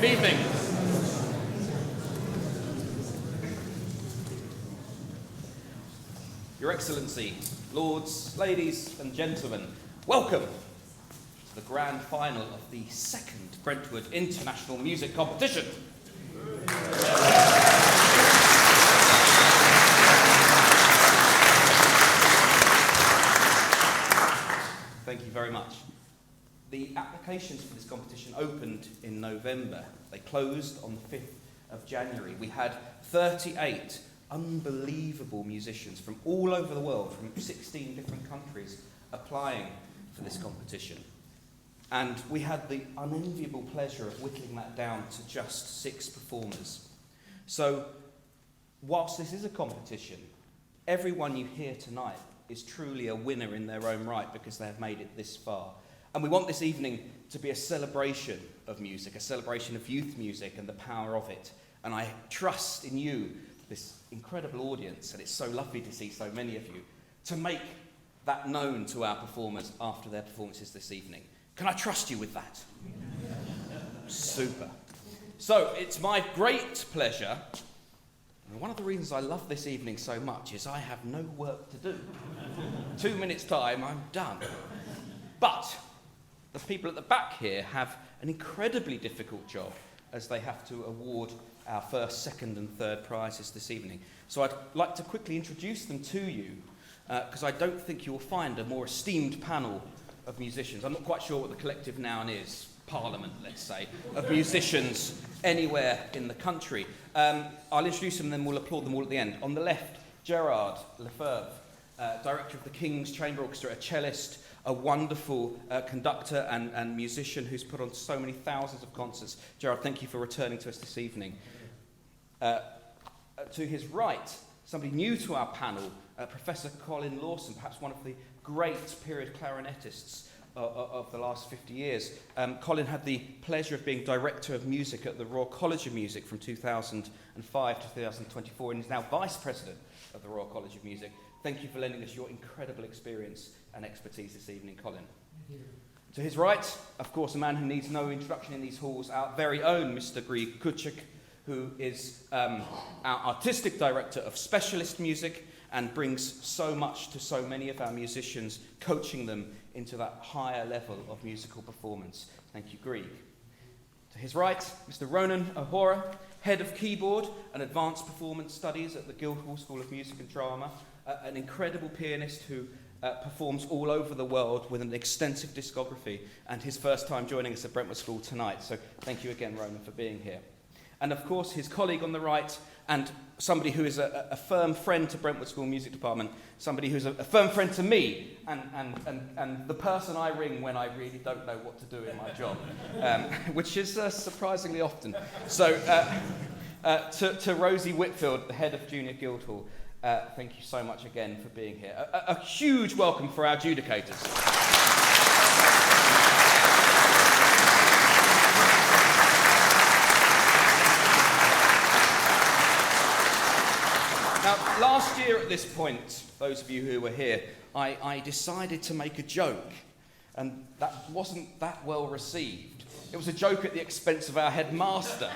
Good evening. Your Excellency, lords, ladies and gentlemen, welcome to the grand final of the second Brentwood International Music Competition. Thank you very much. The applications for this competition opened in November. They closed on the 5th of January. We had 38 unbelievable musicians from all over the world, from 16 different countries, applying for this competition. And we had the unenviable pleasure of whittling that down to just 6 performers. So, whilst this is a competition, everyone you hear tonight is truly a winner in their own right because they have made it this far. And we want this evening to be a celebration of music, a celebration of youth music and the power of it. And I trust in you, this incredible audience, and it's so lovely to see so many of you, to make that known to our performers after their performances this evening. Can I trust you with that? Super. So, it's my great pleasure, and one of the reasons I love this evening so much is I have no work to do. 2 minutes' time, I'm done. But the people at the back here have an incredibly difficult job as they have to award our first, second and third prizes this evening. So I'd like to quickly introduce them to you because I don't think you will find a more esteemed panel of musicians. I'm not quite sure what the collective noun is, Parliament, let's say, of musicians anywhere in the country. I'll introduce them and then we'll applaud them all at the end. On the left, Gerard Lefebvre, director of the King's Chamber Orchestra, a cellist, a wonderful conductor and musician who's put on so many thousands of concerts. Gerard, thank you for returning to us this evening. To his right, somebody new to our panel, Professor Colin Lawson, perhaps one of the great period clarinetists of the last 50 years. Colin had the pleasure of being Director of Music at the Royal College of Music from 2005 to 2024 and is now Vice President of the Royal College of Music. Thank you for lending us your incredible experience and expertise this evening, Colin. Thank you. To his right, of course, a man who needs no introduction in these halls, our very own Mr. Grieg Kuchik, who is our artistic director of specialist music and brings so much to so many of our musicians, coaching them into that higher level of musical performance. Thank you, Grieg. To his right, Mr. Ronan O'Hora, head of keyboard and advanced performance studies at the Guildhall School of Music and Drama, an incredible pianist who performs all over the world with an extensive discography, and his first time joining us at Brentwood School tonight. So thank you again, Ronan, for being here. And of course, his colleague on the right, and somebody who is a firm friend to Brentwood School Music Department, somebody who's a firm friend to me, and the person I ring when I really don't know what to do in my job, which is surprisingly often. So to Rosie Whitfield, the head of Junior Guildhall, thank you so much again for being here. A huge welcome for our adjudicators. Now, last year at this point, those of you who were here, I decided to make a joke, and that wasn't that well received. It was a joke at the expense of our headmaster,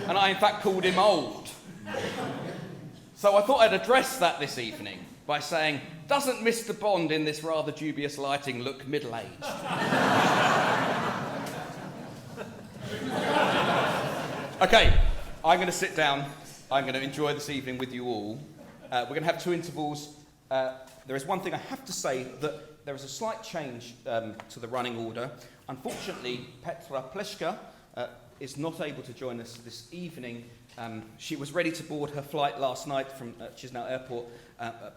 and I in fact called him old. So I thought I'd address that this evening by saying, doesn't Mr. Bond in this rather dubious lighting look middle-aged? Okay, I'm going to sit down. I'm going to enjoy this evening with you all. We're going to have 2 intervals. There is one thing I have to say, that there is a slight change to the running order. Unfortunately, Petra Pleshka is not able to join us this evening. She was ready to board her flight last night from Chisinau Airport,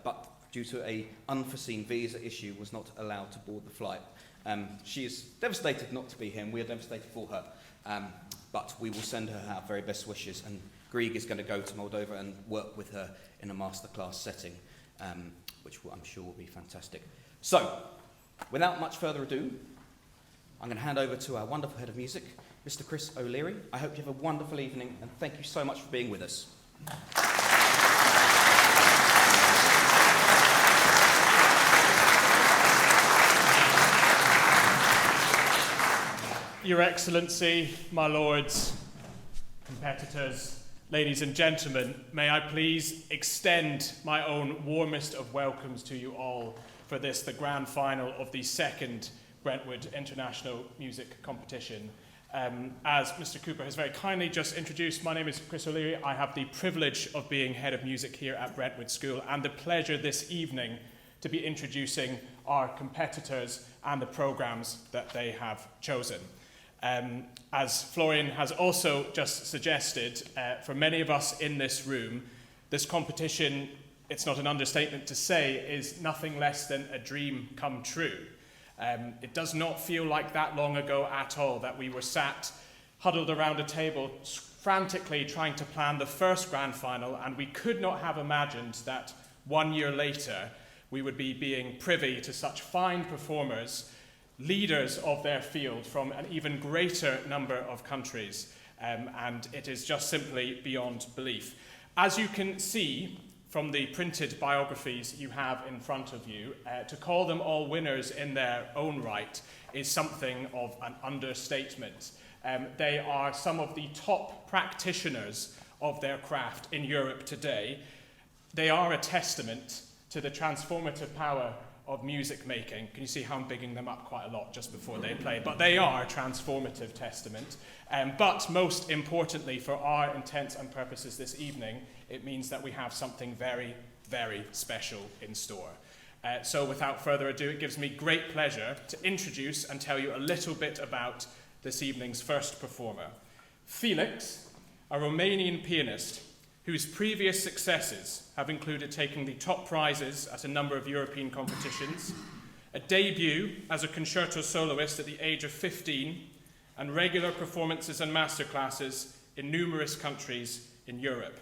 but due to an unforeseen visa issue, was not allowed to board the flight. She is devastated not to be here, and we are devastated for her. But we will send her our very best wishes, and Grieg is going to go to Moldova and work with her in a masterclass setting, which I'm sure will be fantastic. So, without much further ado, I'm going to hand over to our wonderful head of music, Mr. Chris O'Leary. I hope you have a wonderful evening, and thank you so much for being with us. Your Excellency, my lords, competitors, ladies and gentlemen, may I please extend my own warmest of welcomes to you all for this, the grand final of the second Brentwood International Music Competition. As Mr. Cooper has very kindly just introduced, my name is Chris O'Leary. I have the privilege of being head of music here at Brentwood School and the pleasure this evening to be introducing our competitors and the programmes that they have chosen. As Florian has also just suggested, for many of us in this room, this competition, it's not an understatement to say, is nothing less than a dream come true. It does not feel like that long ago at all that we were sat, huddled around a table, frantically trying to plan the first grand final, and we could not have imagined that 1 year later we would be being privy to such fine performers, leaders of their field from an even greater number of countries, and it is just simply beyond belief. As you can see from the printed biographies you have in front of you, to call them all winners in their own right is something of an understatement. They are some of the top practitioners of their craft in Europe today. They are a testament to the transformative power of music making. Can you see how I'm bigging them up quite a lot just before they play? But they are a transformative testament. But most importantly, for our intents and purposes this evening, it means that we have something very, very special in store. So without further ado, it gives me great pleasure to introduce and tell you a little bit about this evening's first performer. Felix, a Romanian pianist whose previous successes have included taking the top prizes at a number of European competitions, a debut as a concerto soloist at the age of 15, and regular performances and masterclasses in numerous countries in Europe.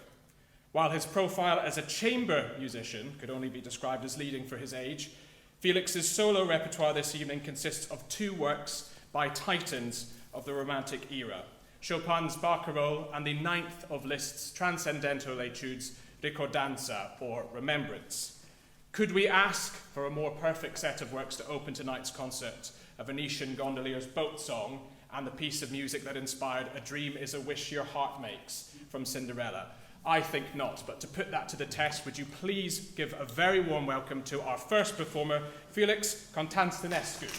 While his profile as a chamber musician could only be described as leading for his age, Felix's solo repertoire this evening consists of 2 works by titans of the Romantic era, Chopin's Barcarolle and the 9th of Liszt's Transcendental Etudes, Ricordanza, or Remembrance. Could we ask for a more perfect set of works to open tonight's concert, a Venetian gondolier's boat song, and the piece of music that inspired A Dream is a Wish Your Heart Makes from Cinderella? I think not, but to put that to the test, would you please give a very warm welcome to our first performer, Felix Constantinescu.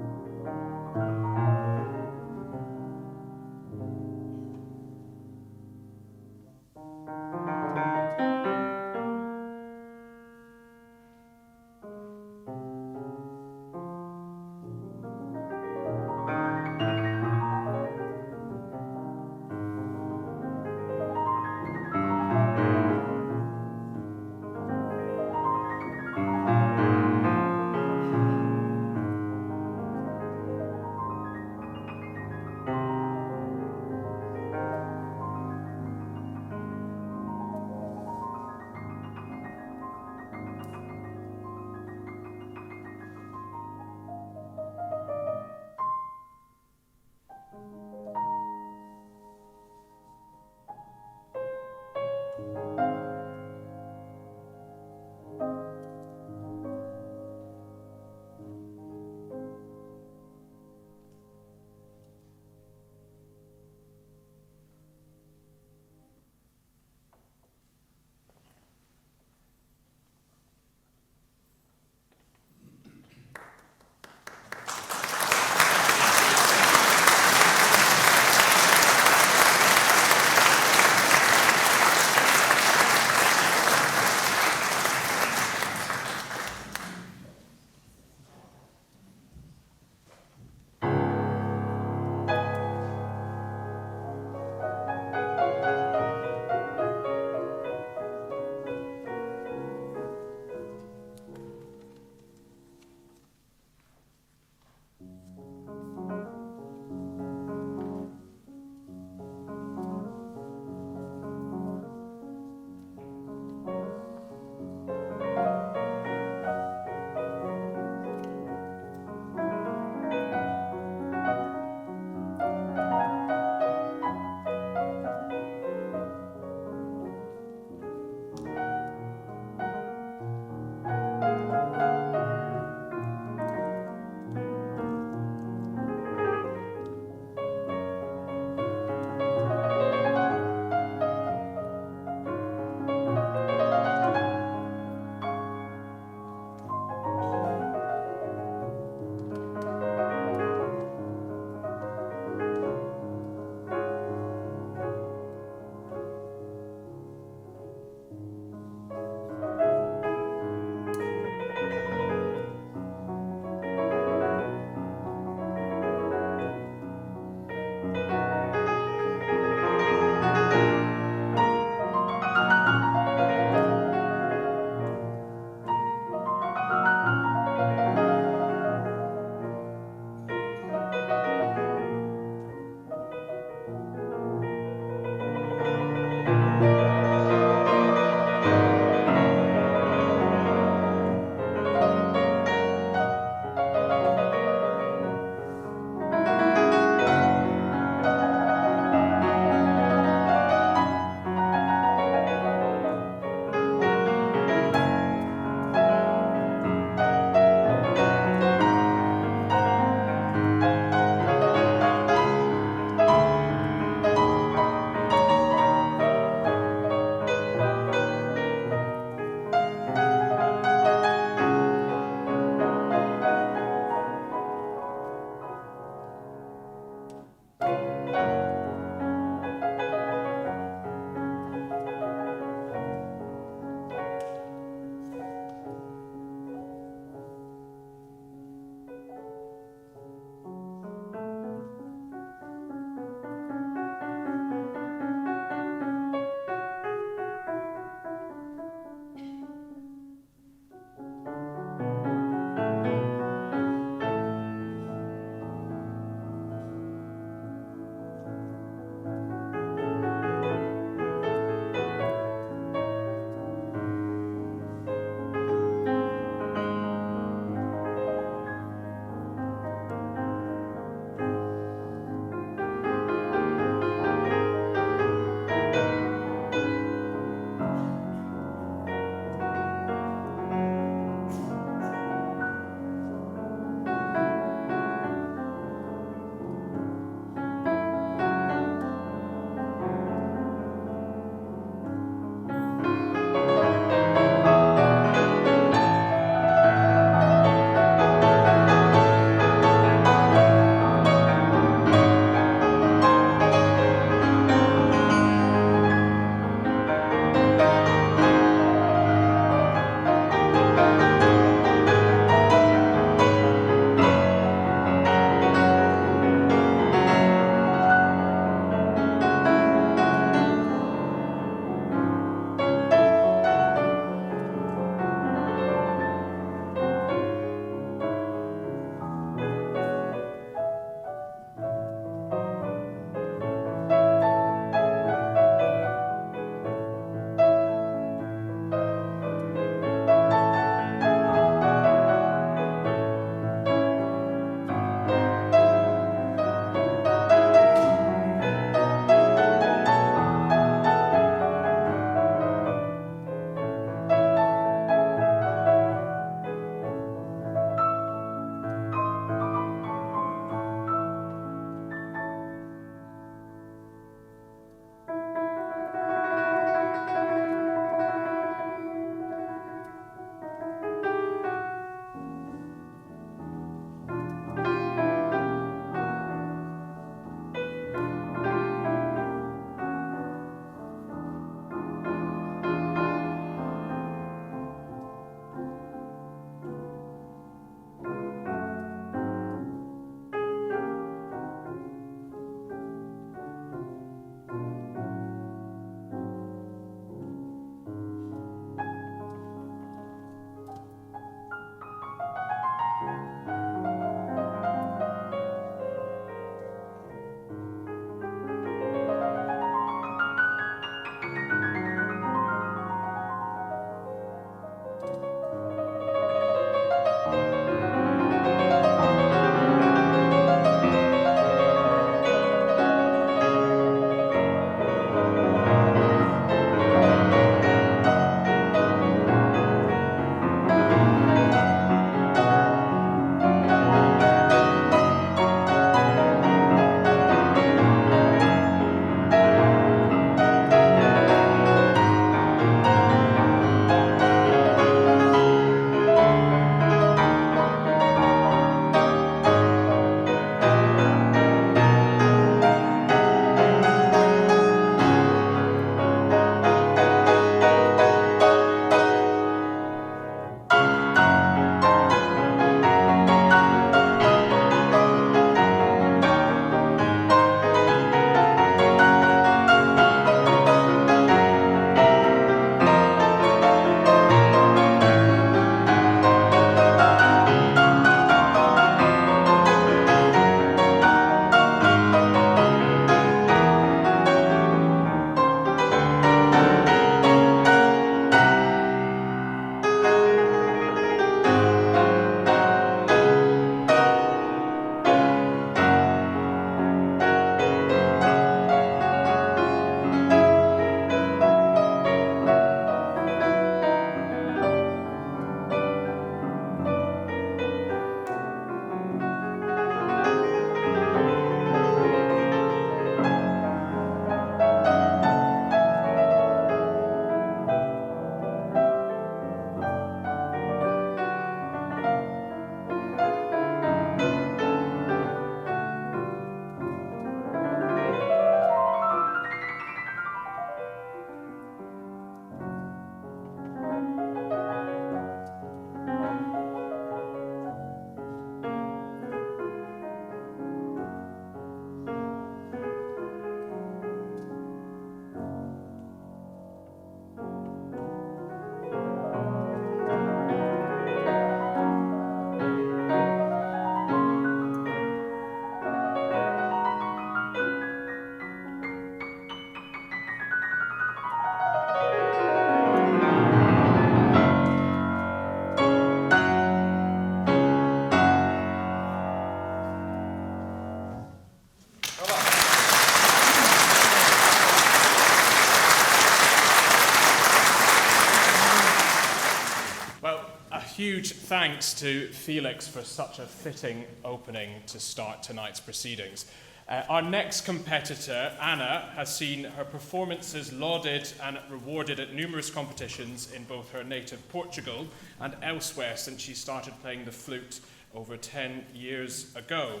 huge thanks to Felix for such a fitting opening to start tonight's proceedings. Our next competitor, Anna, has seen her performances lauded and rewarded at numerous competitions in both her native Portugal and elsewhere since she started playing the flute over 10 years ago.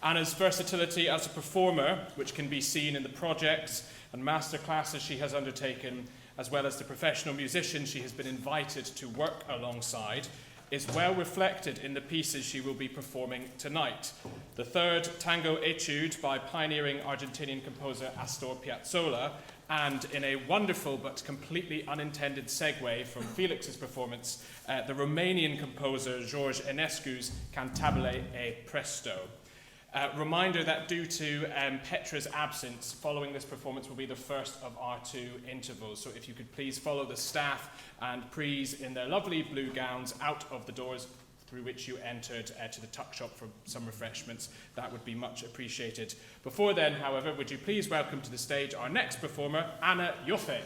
Anna's versatility as a performer, which can be seen in the projects and masterclasses she has undertaken, as well as the professional musicians she has been invited to work alongside, is well reflected in the pieces she will be performing tonight. The third Tango Etude by pioneering Argentinian composer Astor Piazzolla, and in a wonderful but completely unintended segue from Felix's performance, the Romanian composer George Enescu's Cantabile e Presto. Reminder that due to Petra's absence, following this performance will be the first of our 2 intervals. So if you could please follow the staff and Prees in their lovely blue gowns out of the doors through which you entered to the tuck shop for some refreshments, that would be much appreciated. Before then, however, would you please welcome to the stage our next performer, Anna Joffe.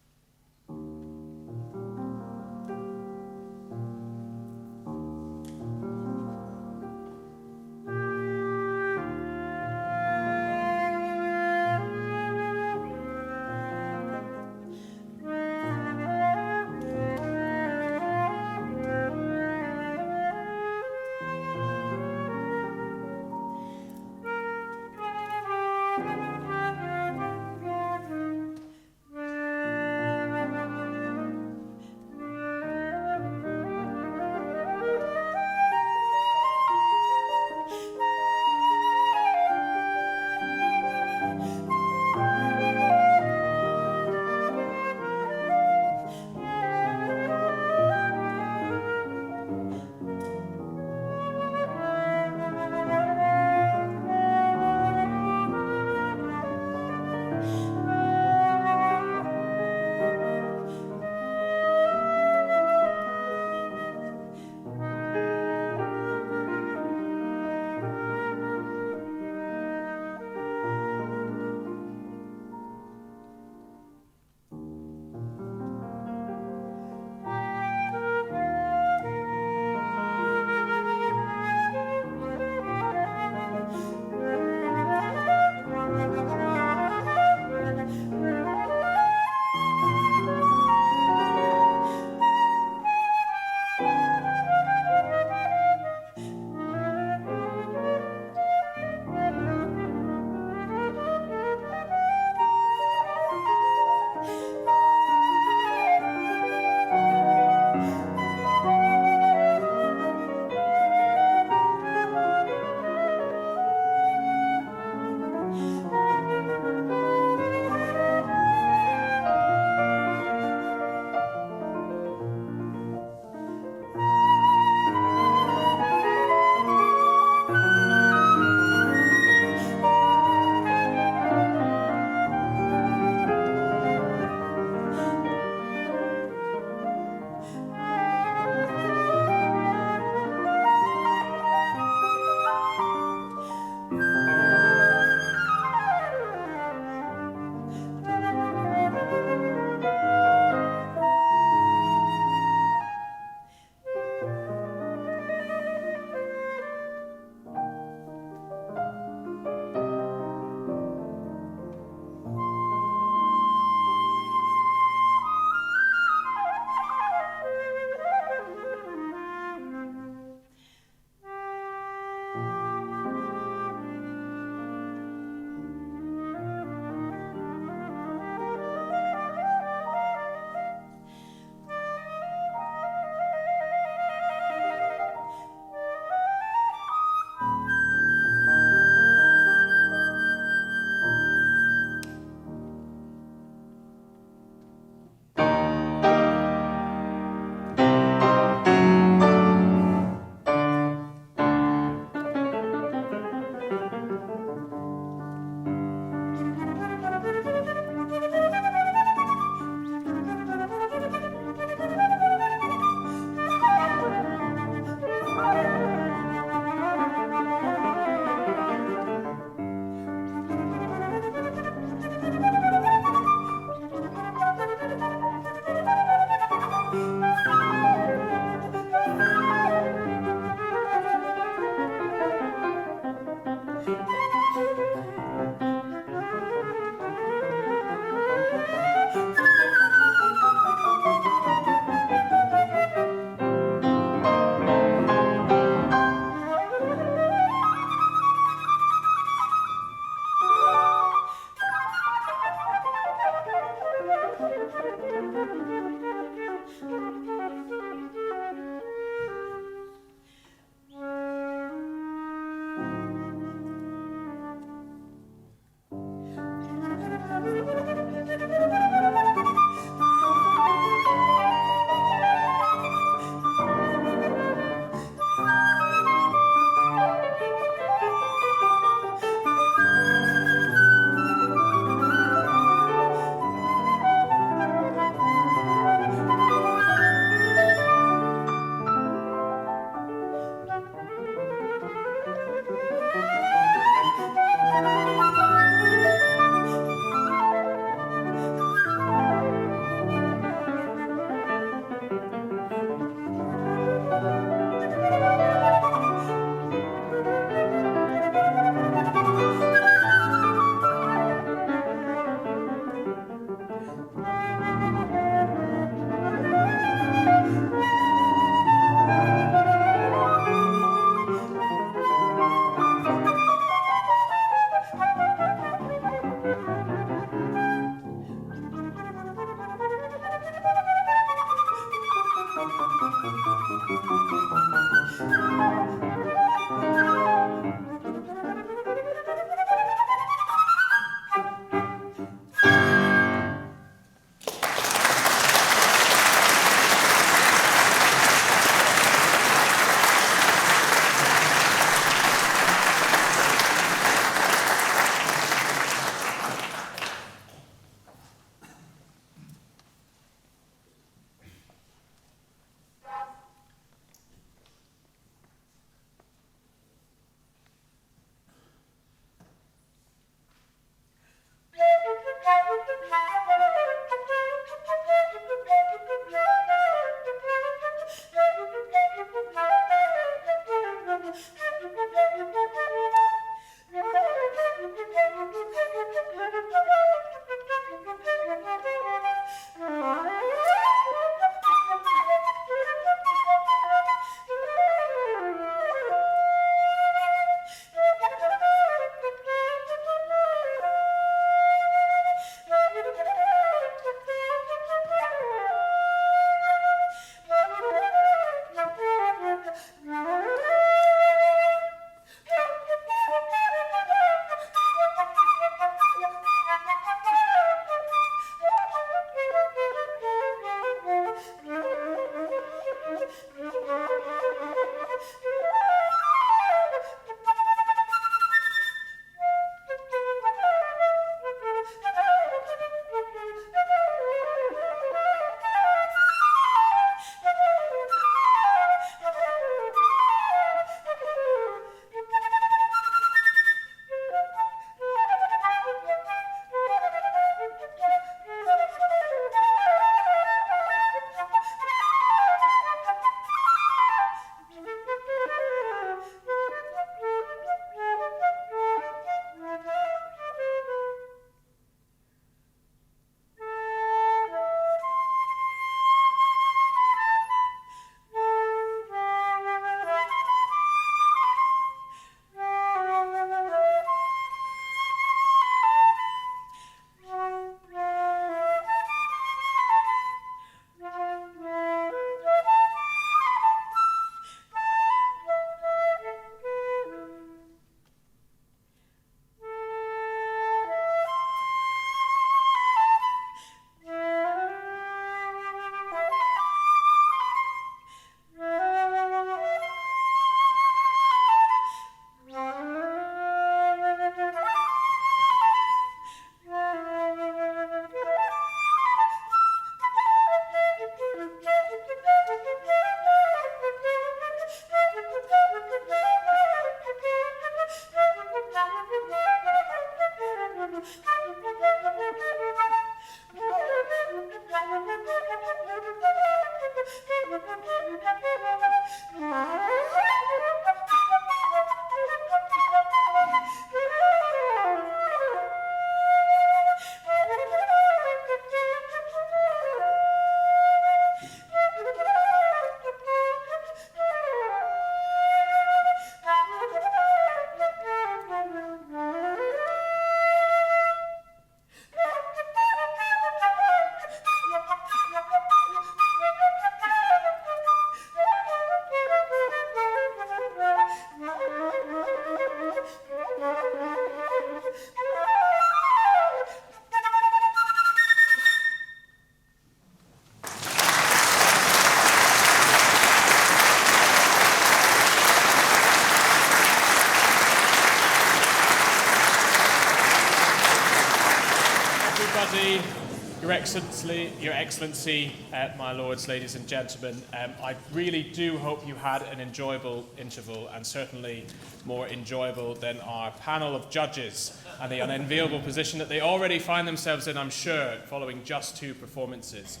Your Excellency, my lords, ladies and gentlemen, I really do hope you had an enjoyable interval, and certainly more enjoyable than our panel of judges and the unenviable position that they already find themselves in, I'm sure, following just 2 performances.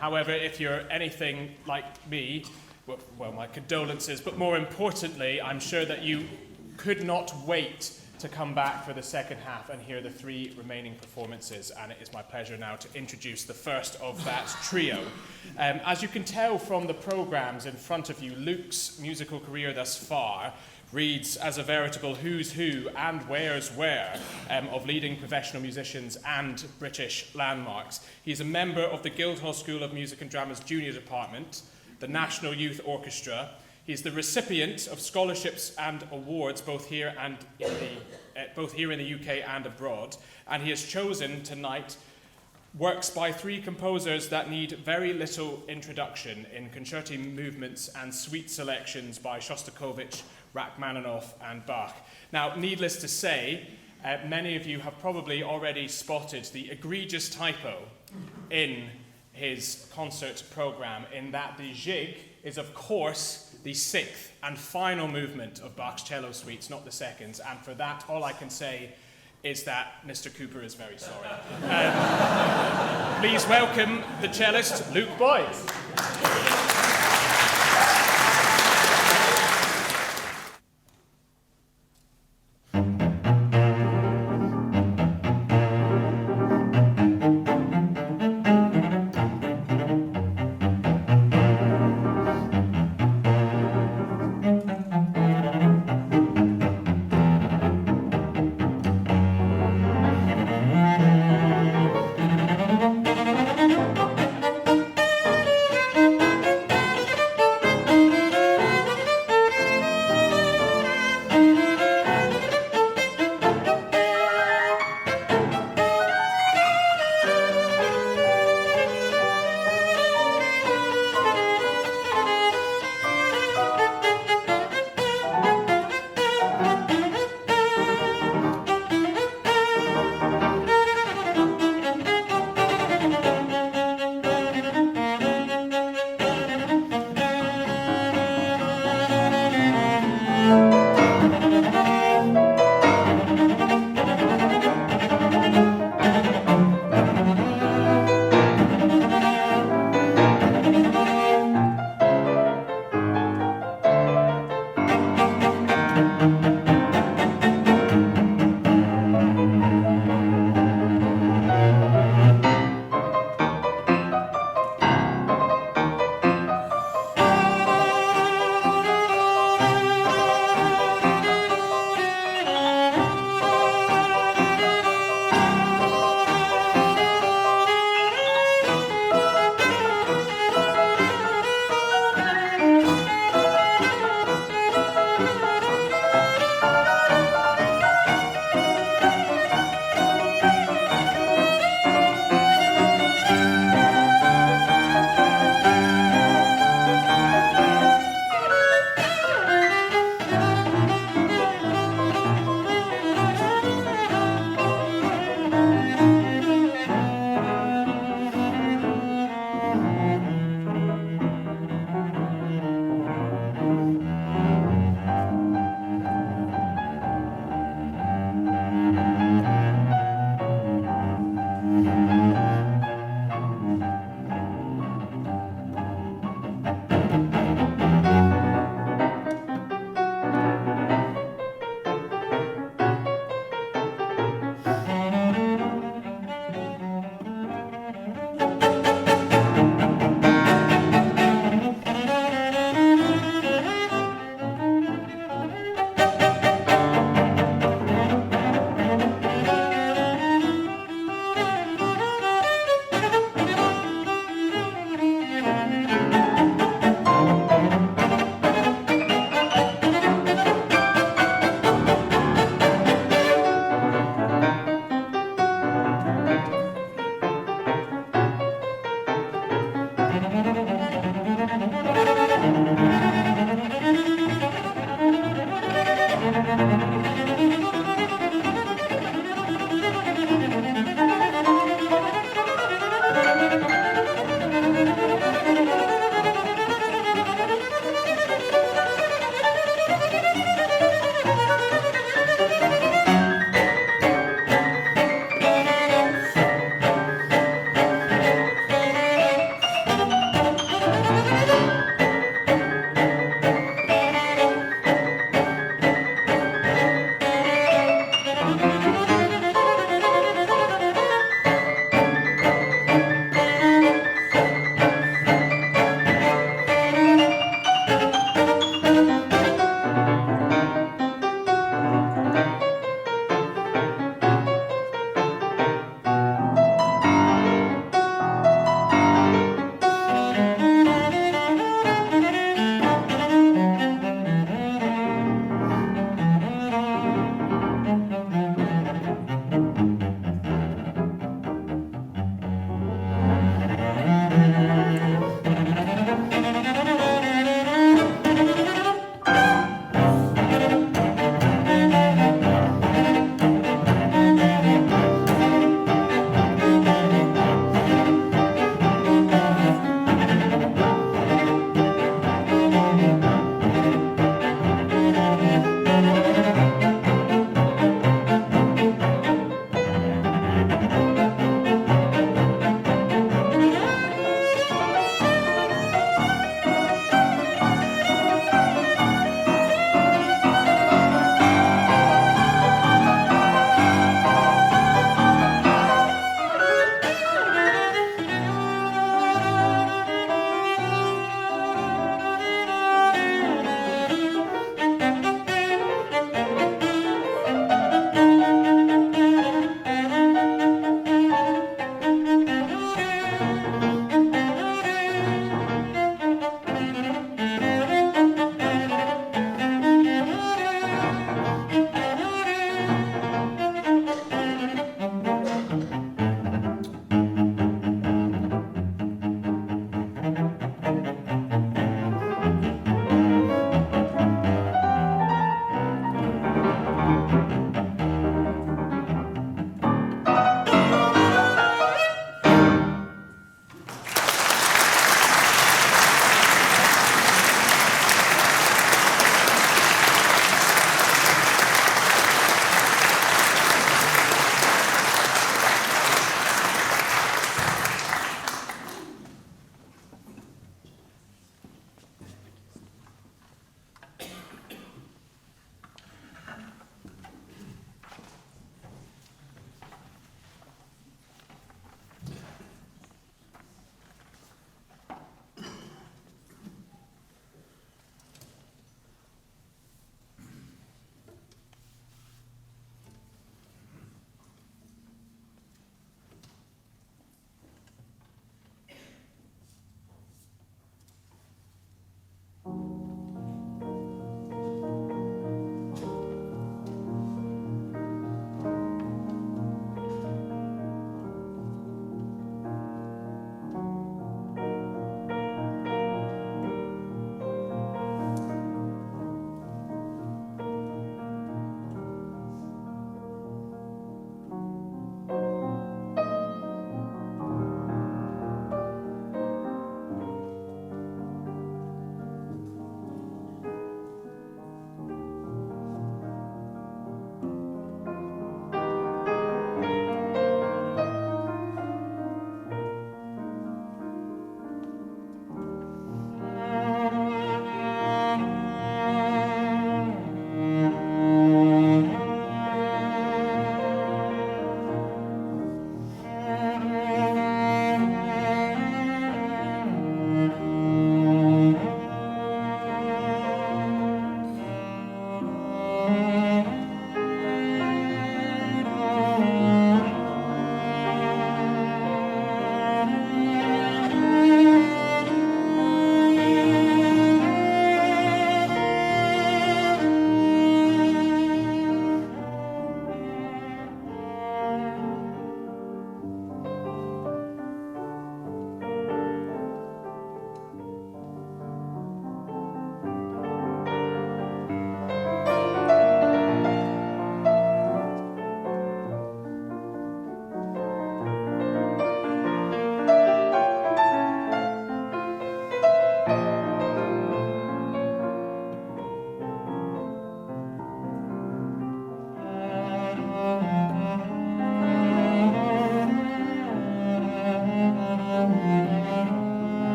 However, if you're anything like me, well, my condolences, but more importantly, I'm sure that you could not wait to come back for the second half and hear the 3 remaining performances, and it is my pleasure now to introduce the first of that trio. As you can tell from the programmes in front of you, Luke's musical career thus far reads as a veritable who's who and where's where of leading professional musicians and British landmarks. He's a member of the Guildhall School of Music and Drama's Junior Department, the National Youth Orchestra. He's the recipient of scholarships and awards both here in the UK and abroad, and he has chosen tonight works by 3 composers that need very little introduction in concerti movements and suite selections by Shostakovich, Rachmaninoff and Bach. Now, needless to say, many of you have probably already spotted the egregious typo in his concert programme, in that the jig is, of course, the 6th and final movement of Bach's cello suites, not the 2nd, and for that, all I can say is that Mr. Cooper is very sorry. Please welcome the cellist, Luke Boyd.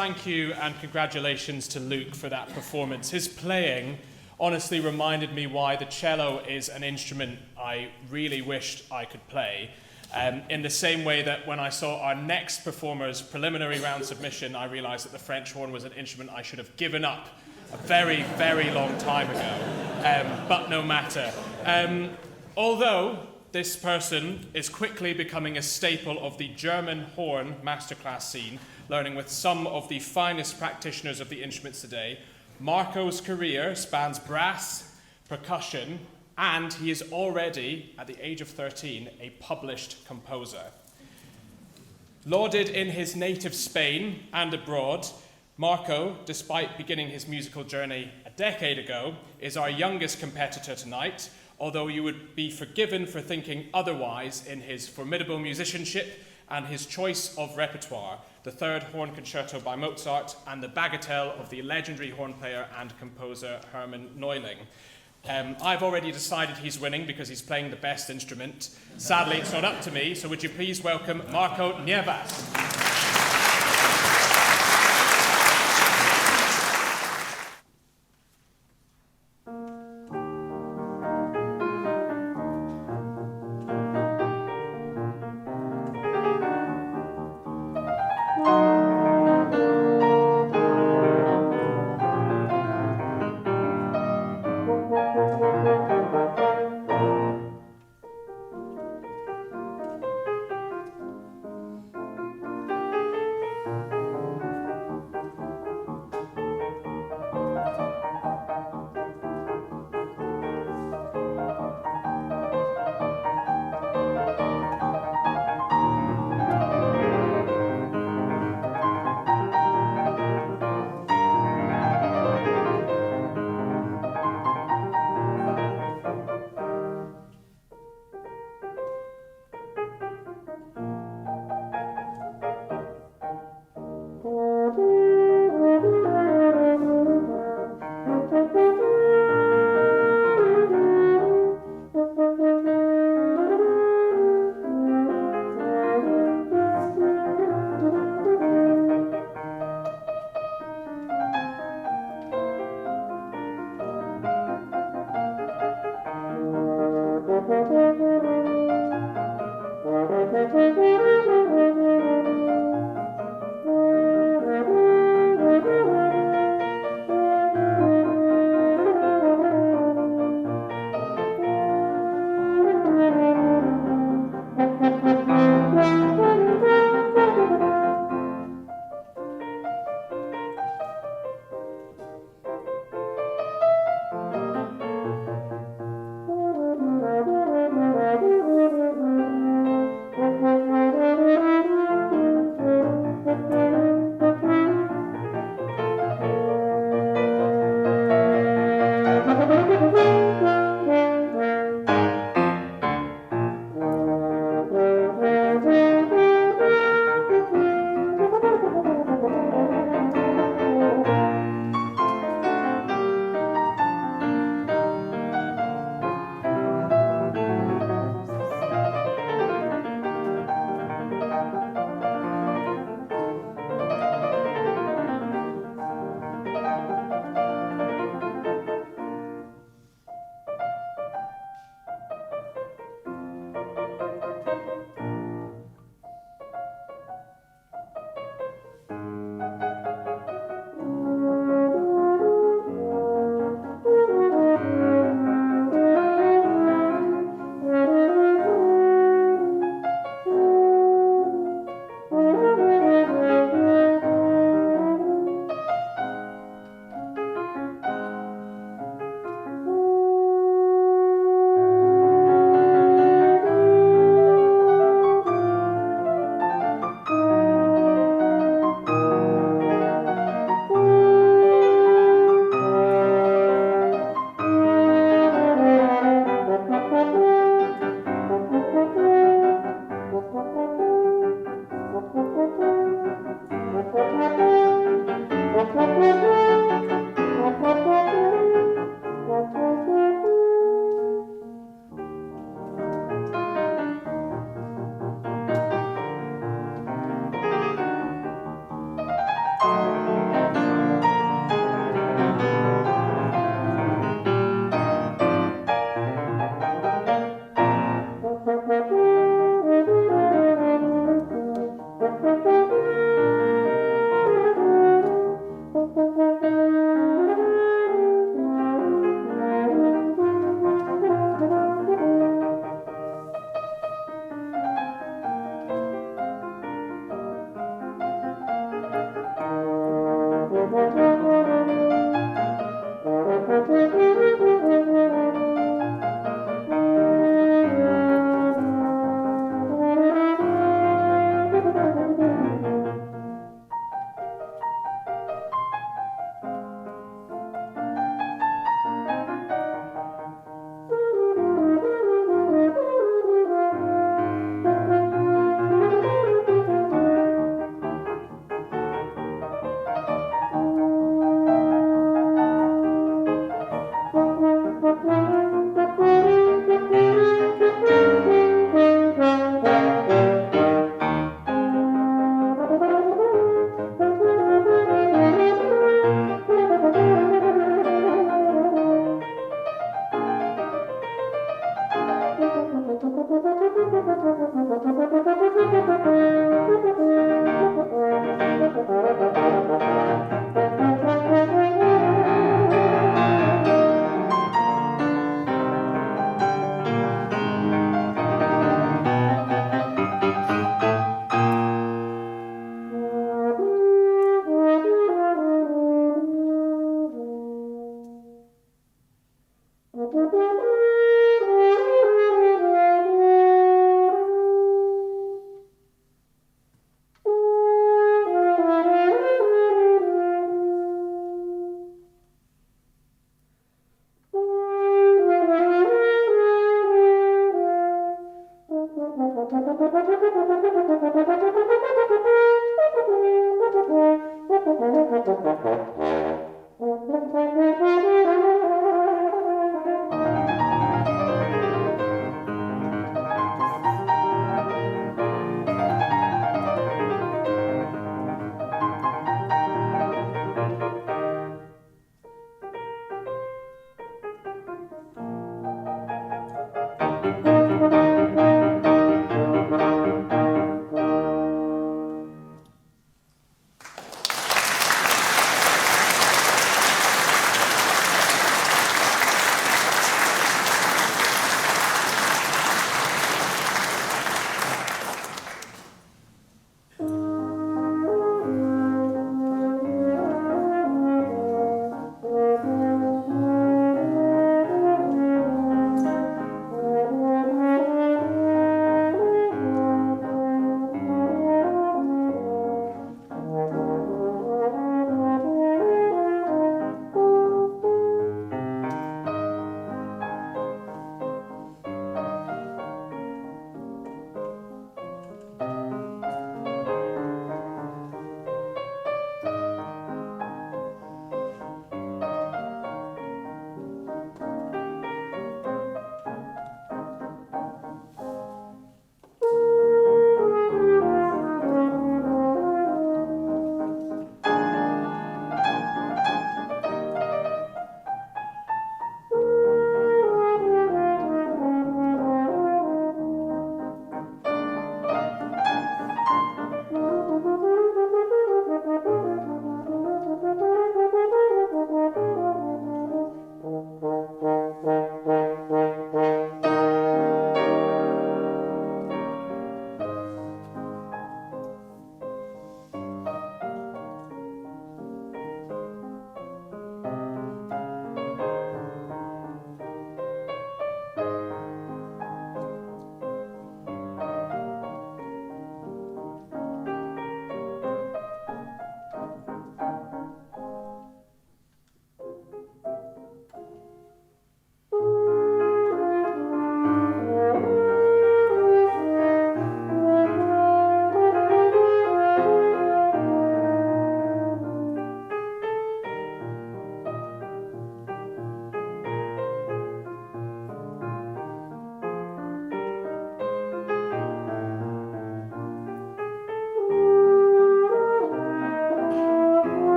thank you and congratulations to Luke for that performance. His playing honestly reminded me why the cello is an instrument I really wished I could play. In the same way that when I saw our next performer's preliminary round submission, I realized that the French horn was an instrument I should have given up a very, very long time ago. But no matter. Although this person is quickly becoming a staple of the German horn masterclass scene, learning with some of the finest practitioners of the instruments today, Marco's career spans brass, percussion, and he is already, at the age of 13, a published composer. Lauded in his native Spain and abroad, Marco, despite beginning his musical journey a decade ago, is our youngest competitor tonight, although you would be forgiven for thinking otherwise in his formidable musicianship and his choice of repertoire, the Third Horn Concerto by Mozart and the Bagatelle of the legendary horn player and composer Hermann Neuling. I've already decided he's winning because he's playing the best instrument. Sadly, it's not up to me, so would you please welcome Marco Nievas.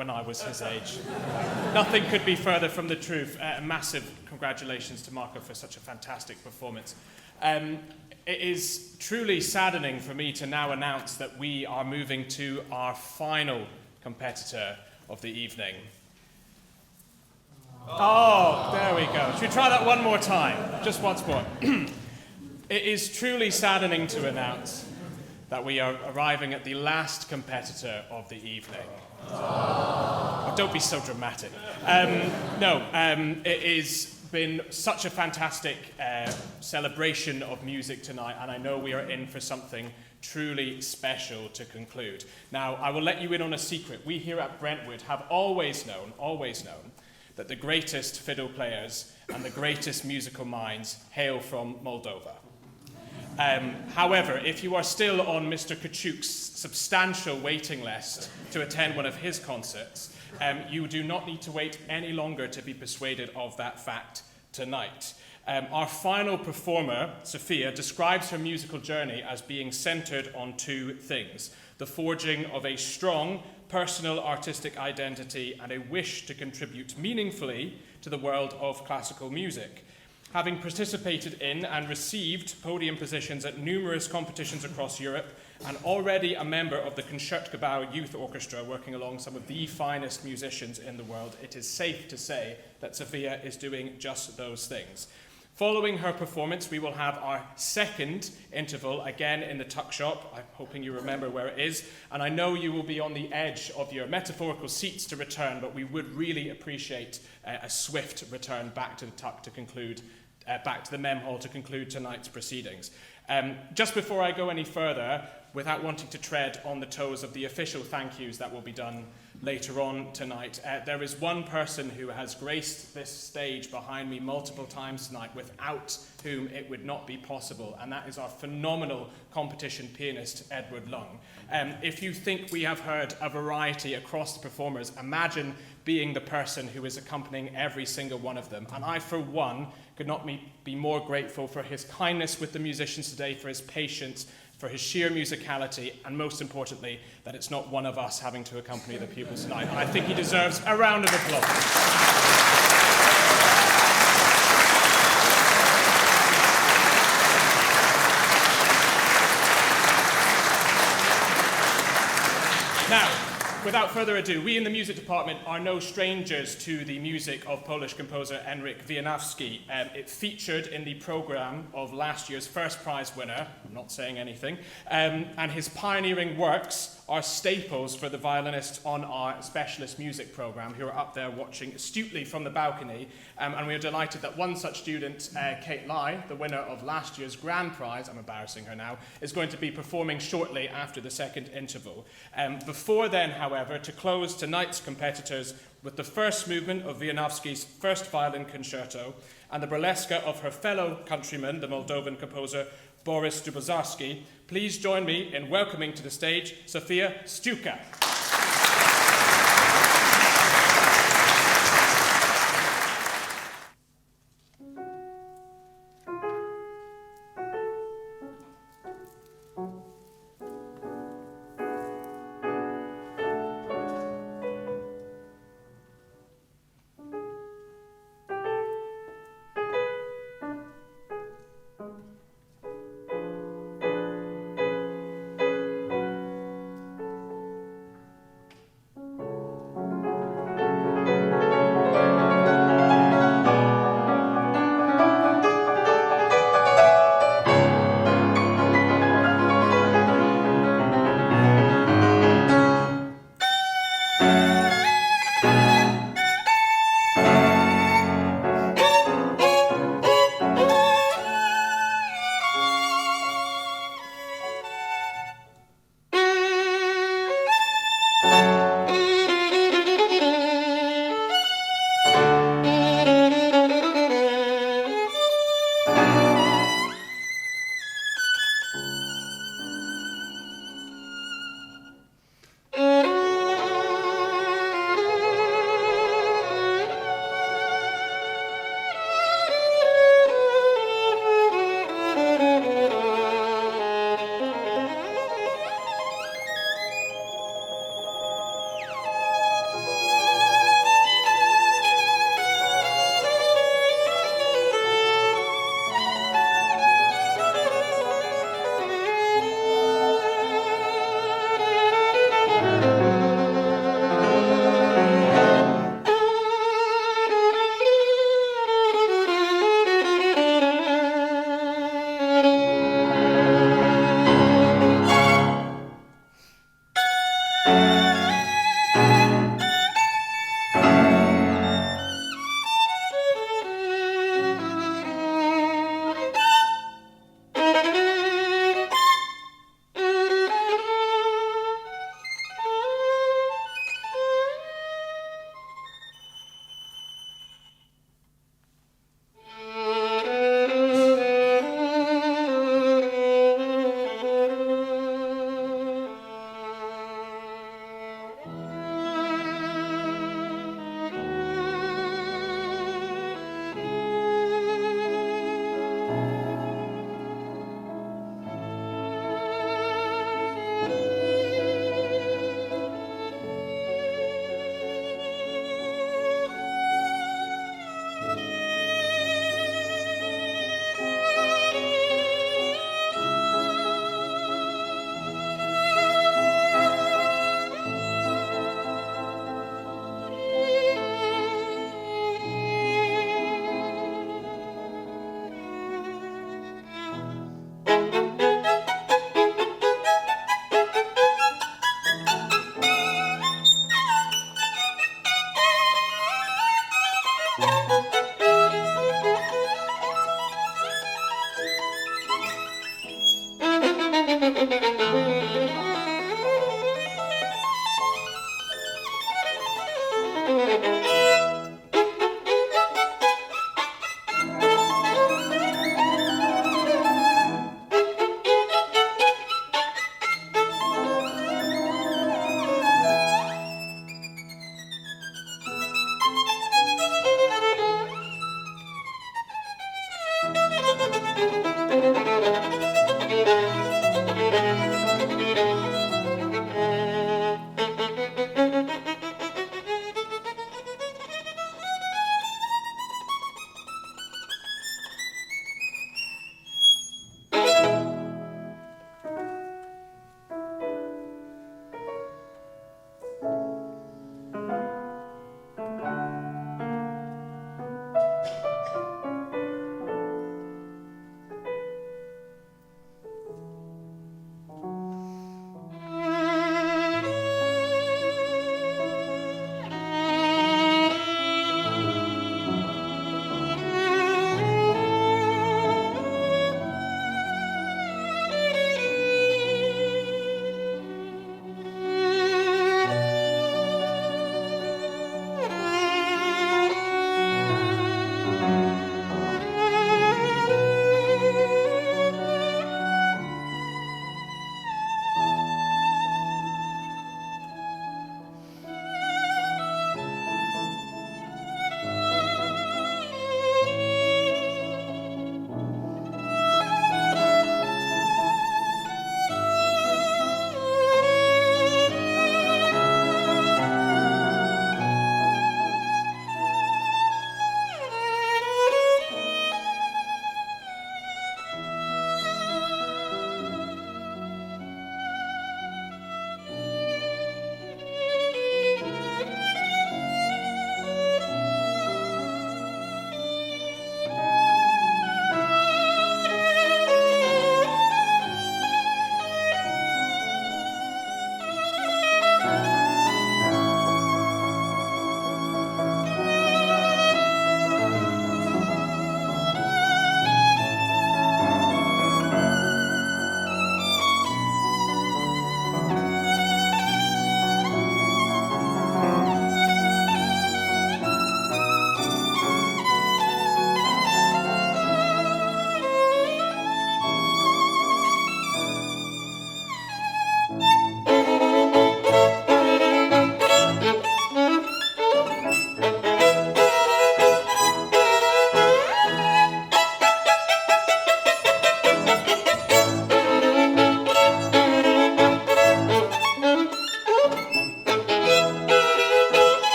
when I was his age. Nothing could be further from the truth. Massive congratulations to Marco for such a fantastic performance. It is truly saddening for me to now announce that we are moving to our final competitor of the evening. Oh, there we go. Should we try that one more time? Just once more. It is truly saddening to announce that we are arriving at the last competitor of the evening. Oh, don't be so dramatic. It has been such a fantastic celebration of music tonight, and I know we are in for something truly special to conclude. Now, I will let you in on a secret. We here at Brentwood have always known that the greatest fiddle players and the greatest musical minds hail from Moldova. However, if you are still on Mr. Kachuk's substantial waiting list to attend one of his concerts, you do not need to wait any longer to be persuaded of that fact tonight. Our final performer, Sophia, describes her musical journey as being centered on two things: the forging of a strong personal artistic identity and a wish to contribute meaningfully to the world of classical music. Having participated in and received podium positions at numerous competitions across Europe, and already a member of the Concertgebouw Youth Orchestra working along some of the finest musicians in the world, it is safe to say that Sophia is doing just those things. Following her performance, we will have our second interval, again in the tuck shop. I'm hoping you remember where it is, and I know you will be on the edge of your metaphorical seats to return, but we would really appreciate a swift return back to the tuck to conclude, back to the Mem Hall to conclude tonight's proceedings. Just before I go any further, without wanting to tread on the toes of the official thank yous that will be done later on tonight, there is one person who has graced this stage behind me multiple times tonight without whom it would not be possible, and that is our phenomenal competition pianist, Edward Lung. If you think we have heard a variety across the performers, imagine being the person who is accompanying every single one of them. And I, for one, could not be more grateful for his kindness with the musicians today, for his patience, for his sheer musicality, and most importantly, that it's not one of us having to accompany the pupils tonight. And I think he deserves a round of applause. Now, without further ado, we in the music department are no strangers to the music of Polish composer Henryk Wieniawski. It featured in the programme of last year's first prize winner, I'm not saying anything, and his pioneering works are staples for the violinists on our specialist music programme who are up there watching astutely from the balcony, and we are delighted that one such student, Kate Lai, the winner of last year's grand prize, I'm embarrassing her now, is going to be performing shortly after the second interval. Before then, however, to close tonight's competitors with the first movement of Wieniawski's first violin concerto and the burlesque of her fellow countryman, the Moldovan composer Boris Dubozarski, please join me in welcoming to the stage Sofia Stuka.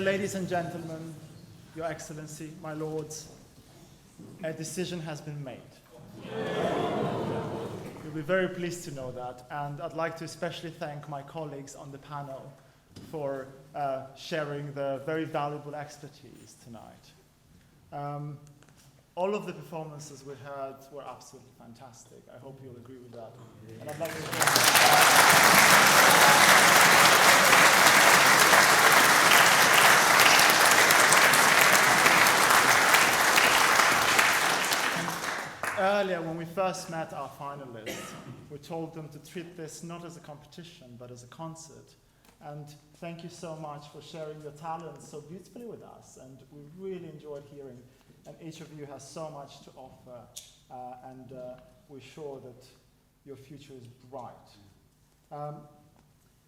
Dear ladies and gentlemen, Your Excellency, my lords, a decision has been made. You'll be very pleased to know that, and I'd like to especially thank my colleagues on the panel for sharing their very valuable expertise tonight. All of the performances we heard were absolutely fantastic. I hope you'll agree with that. And I'd like to earlier, when we first met our finalists, we told them to treat this not as a competition, but as a concert. And thank you so much for sharing your talents so beautifully with us. And we really enjoyed hearing. And each of you has so much to offer. And we're sure that your future is bright.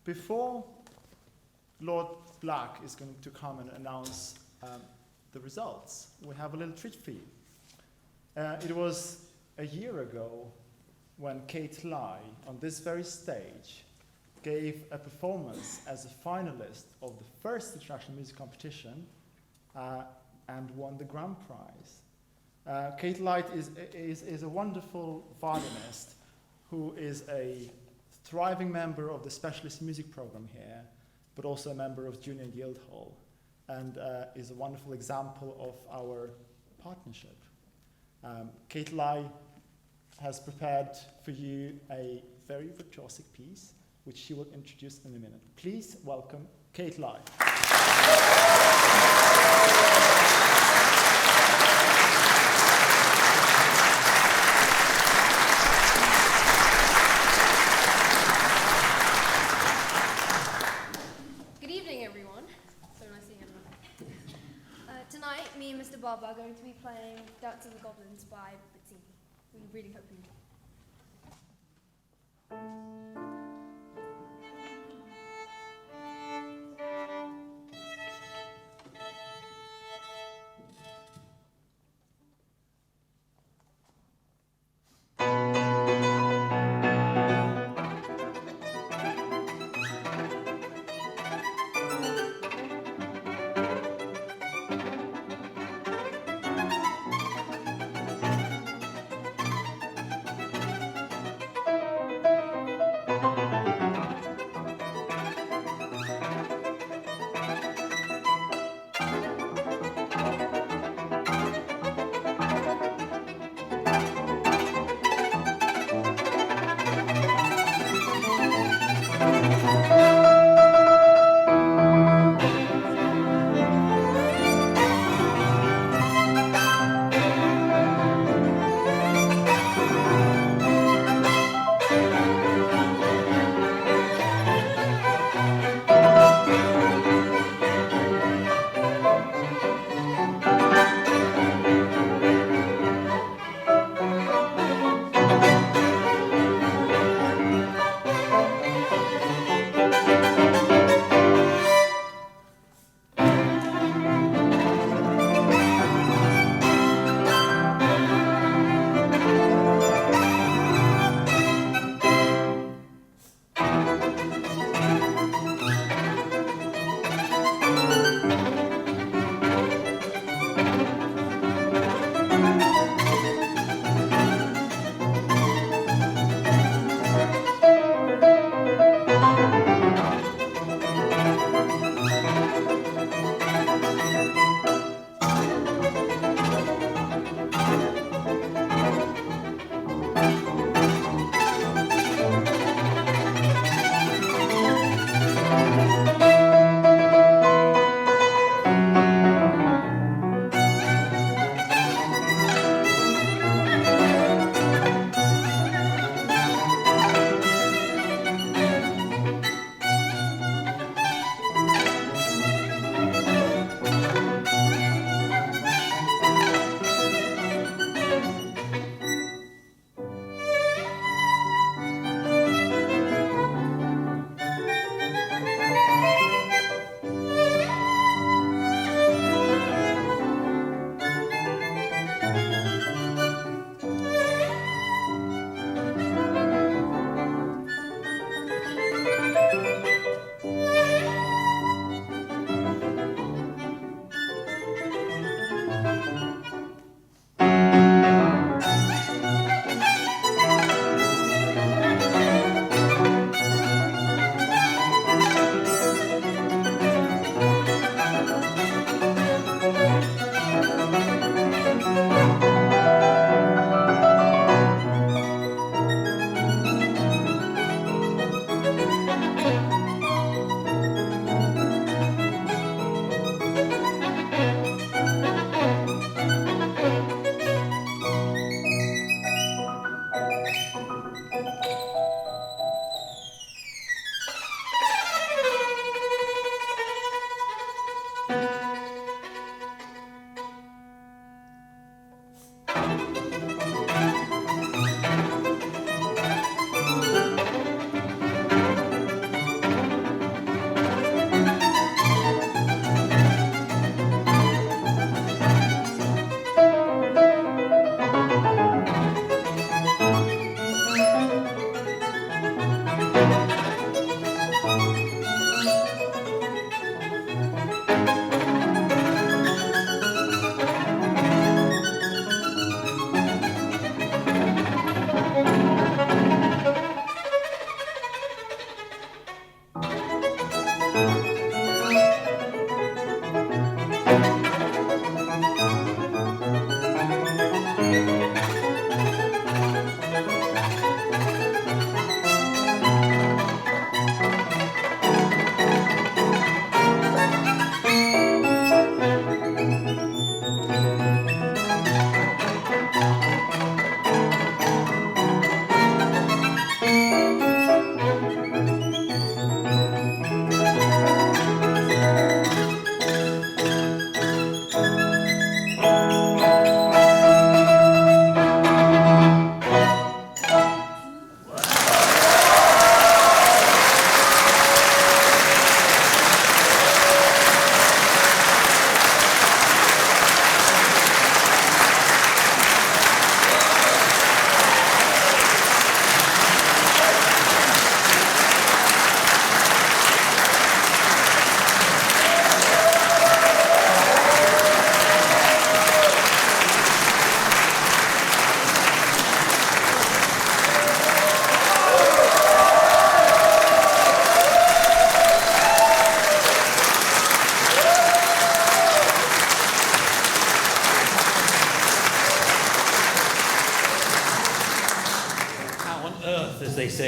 Before Lord Black is going to come and announce the results, we have a little treat for you. It was a year ago when Kate Lai, on this very stage, gave a performance as a finalist of the first international music competition and won the grand prize. Kate Lai is a wonderful violinist who is a thriving member of the specialist music program here, but also a member of Junior Guildhall, and is a wonderful example of our partnership. Kate Lai has prepared for you a very virtuosic piece, which she will introduce in a minute. Please welcome Kate Lai. Good evening, everyone. So nice seeing everyone. Tonight, me and Mr. Bob are going to be playing Dance of the Goblins by Brentwood. We really hope you enjoy.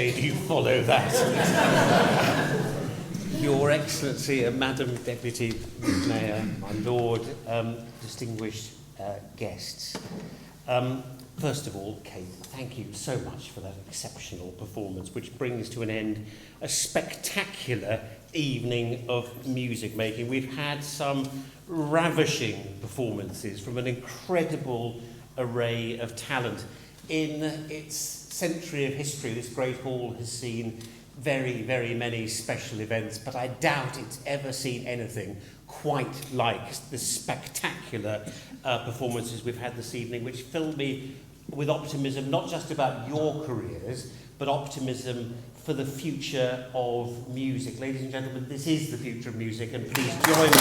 day do you follow that? Your Excellency, Madam Deputy Mayor, my Lord, distinguished guests. First of all, Kate, thank you so much for that exceptional performance, which brings to an end a spectacular evening of music making. We've had some ravishing performances from an incredible array of talent. In its century of history, this great hall has seen very, very many special events, but I doubt it's ever seen anything quite like the spectacular performances we've had this evening, which filled me with optimism, not just about your careers, but optimism for the future of music. Ladies and gentlemen, this is the future of music, and please join me.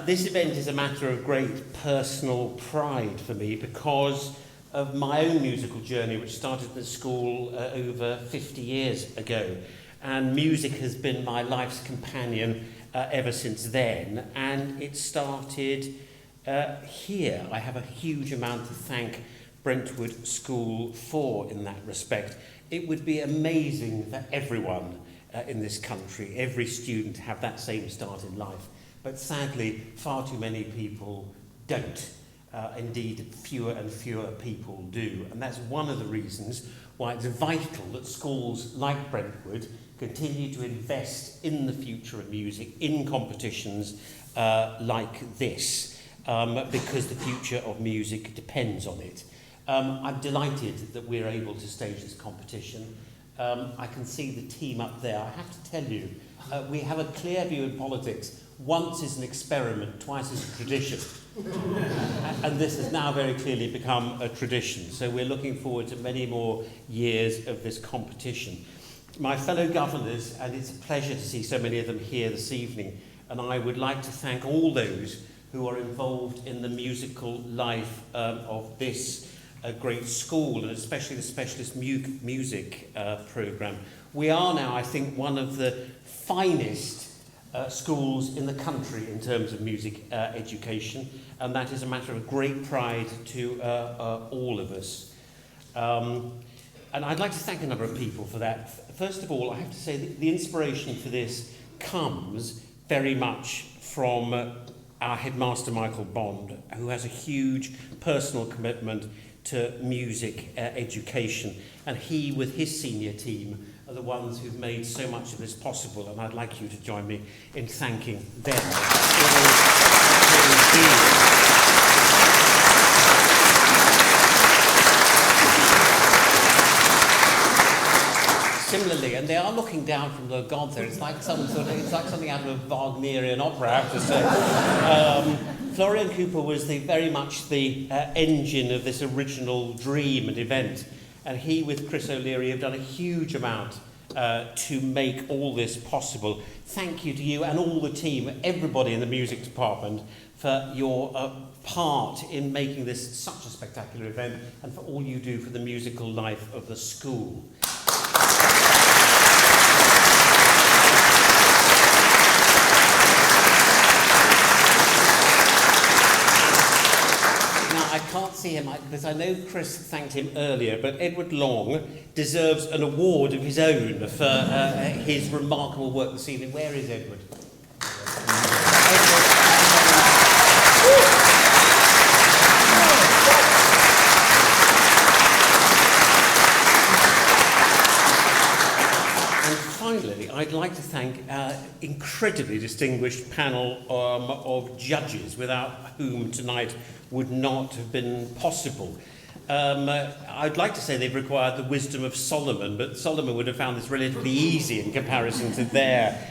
This event is a matter of great personal pride for me because of my own musical journey, which started at school over 50 years ago. And music has been my life's companion ever since then. And it started here. I have a huge amount to thank Brentwood School for in that respect. It would be amazing for everyone in this country, every student, to have that same start in life. But sadly, far too many people don't. Indeed, fewer and fewer people do. And that's one of the reasons why it's vital that schools like Brentwood continue to invest in the future of music, in competitions like this, because the future of music depends on it. I'm delighted that we're able to stage this competition. I can see the team up there. I have to tell you, we have a clear view in politics. Once is an experiment, twice is a tradition. And this has now very clearly become a tradition. So we're looking forward to many more years of this competition. My fellow governors, and it's a pleasure to see so many of them here this evening, and I would like to thank all those who are involved in the musical life of this great school, and especially the specialist music programme. We are now, I think, one of the finest schools in the country in terms of music education, and that is a matter of great pride to all of us. And I'd like to thank a number of people for that. First of all, I have to say that the inspiration for this comes very much from our headmaster, Michael Bond, who has a huge personal commitment to music education, and he, with his senior team, are the ones who've made so much of this possible, and I'd like you to join me in thanking them. Similarly, and they are looking down from the god there. It's like it's like something out of a Wagnerian opera, I have to say. Florian Cooper was very much the engine of this original dream and event. And he, with Chris O'Leary, have done a huge amount to make all this possible. Thank you to you and all the team, everybody in the music department, for your part in making this such a spectacular event, and for all you do for the musical life of the school. I can't see him because I know Chris thanked him earlier, but Edward Long deserves an award of his own for his remarkable work this evening. Where is Edward? And finally, I'd like to thank our incredibly distinguished panel of judges, without whom tonight would not have been possible. I'd like to say they've required the wisdom of Solomon, but Solomon would have found this relatively easy in comparison to their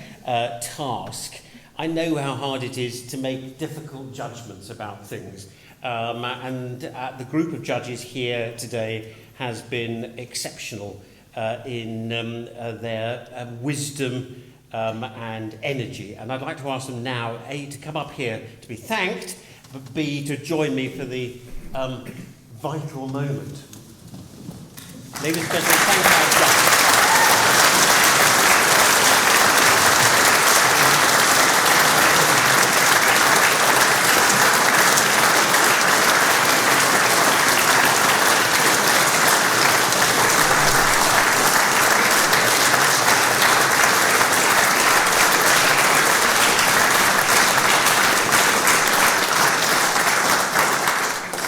task. I know how hard it is to make difficult judgments about things, and the group of judges here today has been exceptional in their wisdom and energy. And I'd like to ask them now, A, to come up here to be thanked, but B, to join me for the vital moment. Ladies and gentlemen, thank you.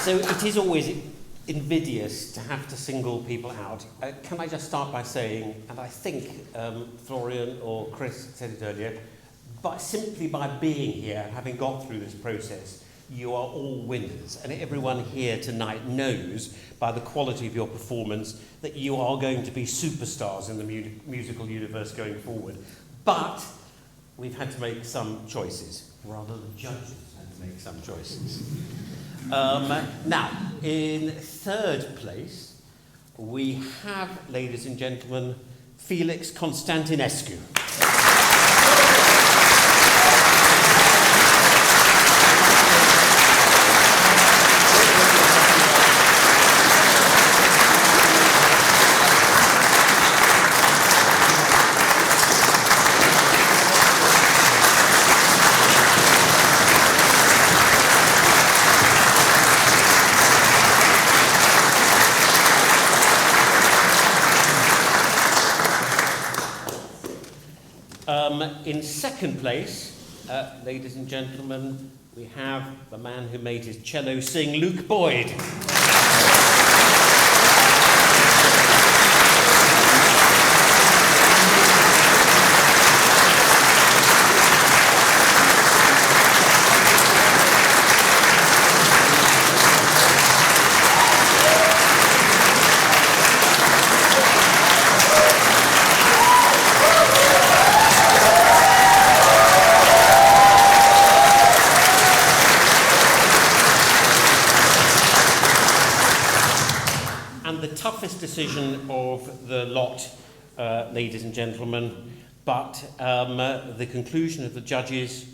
So it is always invidious to have to single people out. Can I just start by saying, and I think Florian or Chris said it earlier, but simply by being here, having got through this process, you are all winners. And everyone here tonight knows by the quality of your performance that you are going to be superstars in the musical universe going forward. But we've had to make some choices. Rather, the judges had to make some choices. Now, in third place, we have, ladies and gentlemen, Felix Constantinescu. In second place, ladies and gentlemen, we have the man who made his cello sing, Luke Boyd. Toughest decision of the lot, ladies and gentlemen, but the conclusion of the judges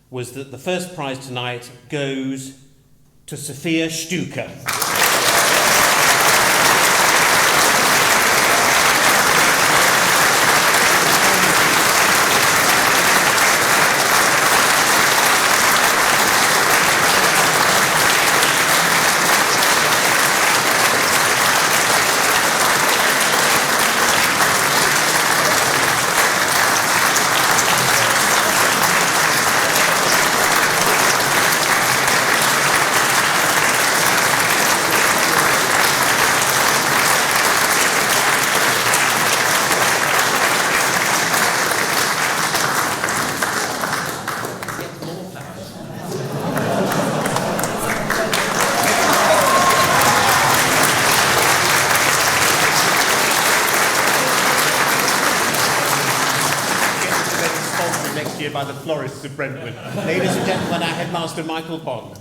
was that the first prize tonight goes to Sophia Stuker. By the florists of Brentwood. Ladies and gentlemen, our headmaster, Michael Bond.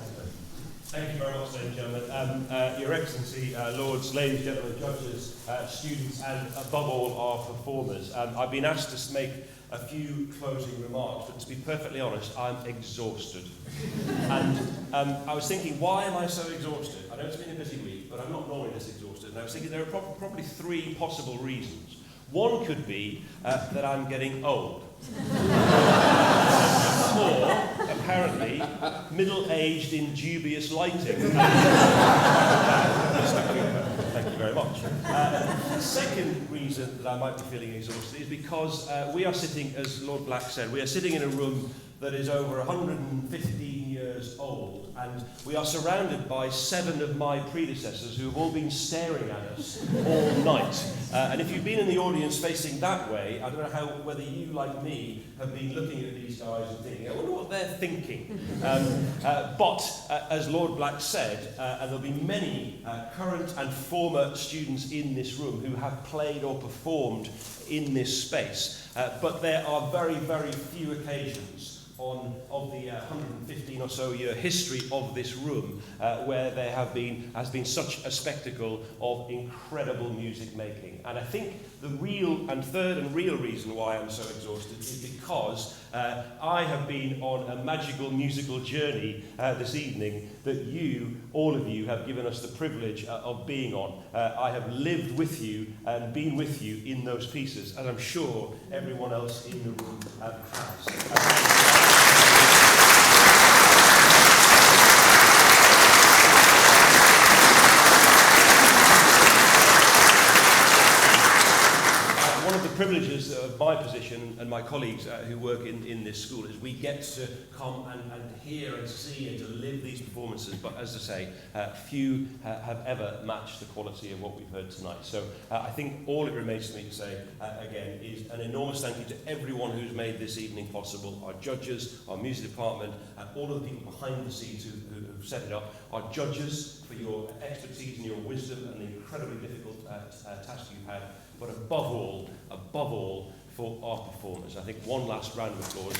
Thank you very much, ladies and gentlemen. Your Excellency, Lords, ladies, gentlemen, judges, students, and above all, our performers. I've been asked to make a few closing remarks, but to be perfectly honest, I'm exhausted. And I was thinking, why am I so exhausted? I know it's been a busy week, but I'm not normally this exhausted. And I was thinking there are probably three possible reasons. One could be that I'm getting old. Or, apparently, middle-aged in dubious lighting. Thank you very much. The second reason that I might be feeling exhausted is because we are sitting, as Lord Black said, we are sitting in a room that is over 115 years old, and we are surrounded by 7 of my predecessors who have all been staring at us all night. And if you've been in the audience facing that way, I don't know whether you, like me, have been looking at these guys and thinking, I wonder what they're thinking. But as Lord Black said, and there'll be many current and former students in this room who have played or performed in this space, but there are very, very few occasions of the 115 or so year history of this room where there has been such a spectacle of incredible music making. And I think the third and real reason why I'm so exhausted is because I have been on a magical musical journey this evening that all of you, have given us the privilege of being on. I have lived with you and been with you in those pieces, as I'm sure everyone else in the room has. One of the privileges of my position and and my colleagues who work in this school is we get to come and hear and see and to live these performances, but as I say, few have ever matched the quality of what we've heard tonight. So I think all it remains to me to say, again, is an enormous thank you to everyone who's made this evening possible, our judges, our music department, and all of the people behind the scenes who've set it up, our judges for your expertise and your wisdom and the incredibly difficult task you've had, but above all, for our performers. I think one last round of applause.